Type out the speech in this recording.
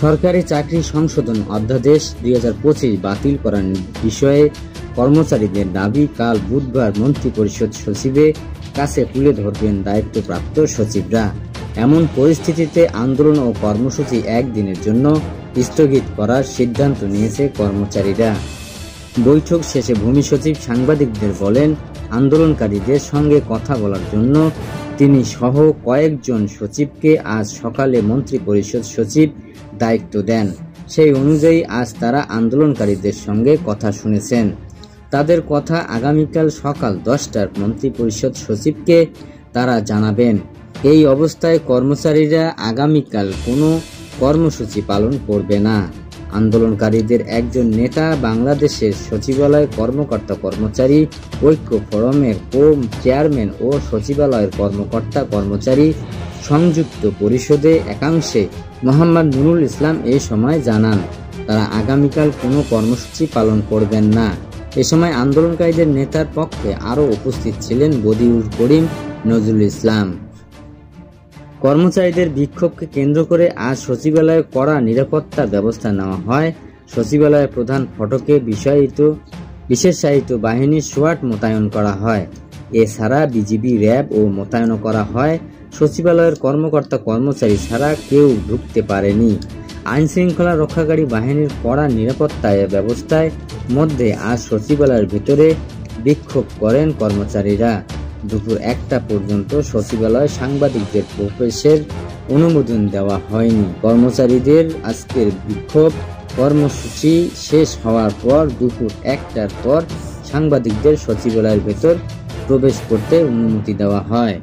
সরকারি চাকরি সংশোধন অধ্যাদেশ 2025 বাতিল করার বিষয়ে কর্মচারীদের দাবি কাল বুধবার মন্ত্রিপরিষদ সচিবের কাছে তুলে ধরবেন দায়িত্বপ্রাপ্ত সচিবরা। এমন পরিস্থিতিতে আন্দোলন ও কর্মসূচি একদিনের জন্য স্থগিত করার সিদ্ধান্ত নিয়েছে কর্মচারীরা। বৈঠক শেষে ভূমি সচিব সাংবাদিকদের বলেন, আন্দোলনকারীদের সঙ্গে কথা বলার জন্য তিনি সহ কয়েকজন সচিবকে আজ সকালে মন্ত্রিপরিষদ সচিব দায়িত্ব দেন। সেই অনুযায়ী আজ তারা আন্দোলনকারীদের সঙ্গে কথা শুনেছেন। তাদের কথা আগামীকাল সকাল 10টার মন্ত্রিপরিষদ সচিবকে তারা জানাবেন। এই অবস্থায় কর্মচারীরা আগামীকাল কোনো কর্মসূচি পালন করবে না। আন্দোলনকারীদের একজন নেতা বাংলাদেশের সচিবালয় কর্মকর্তা কর্মচারী ঐক্য ফোরামের চেয়ারম্যান ও সচিবালয়ের কর্মকর্তা কর্মচারী সংযুক্ত পরিষদে একাংশে মোহাম্মদ নুরুল ইসলাম এই সময় জানান, তারা আগামীকাল কোনো কর্মসূচি পালন করবেন না। এ সময় আন্দোলনকারীদের নেতার পক্ষে আরও উপস্থিত ছিলেন বদিউল করিম, নজরুল ইসলাম। কর্মচারীদের বিক্ষোভকে কেন্দ্র করে আজ সচিবালয়ে কড়া নিরাপত্তা ব্যবস্থা নেওয়া হয়। সচিবালয়ের প্রধান ফটকে বিশেষায়িত বাহিনীর সোয়াট মোতায়েন করা হয়। এছাড়া বিজিবি, র্যাব ও মোতায়েন করা হয়। সচিবালয়ের কর্মকর্তা কর্মচারী ছাড়া কেউ ঢুকতে পারেনি। আইন শৃঙ্খলা রক্ষাকারী বাহিনীর কড়া নিরাপত্তা ব্যবস্থার মধ্যে আজ সচিবালয়ের ভিতরে বিক্ষোভ করেন কর্মচারীরা। দুপুর 1টা পর্যন্ত সচিবালয়ে সাংবাদিকদের প্রবেশের অনুমোদন দেওয়া হয়নি। কর্মচারীদের আজকের বিক্ষোভ কর্মসূচি শেষ হওয়ার পর দুপুর 1টার পর সাংবাদিকদের সচিবালয়ের ভেতর প্রবেশ করতে অনুমতি দেওয়া হয়।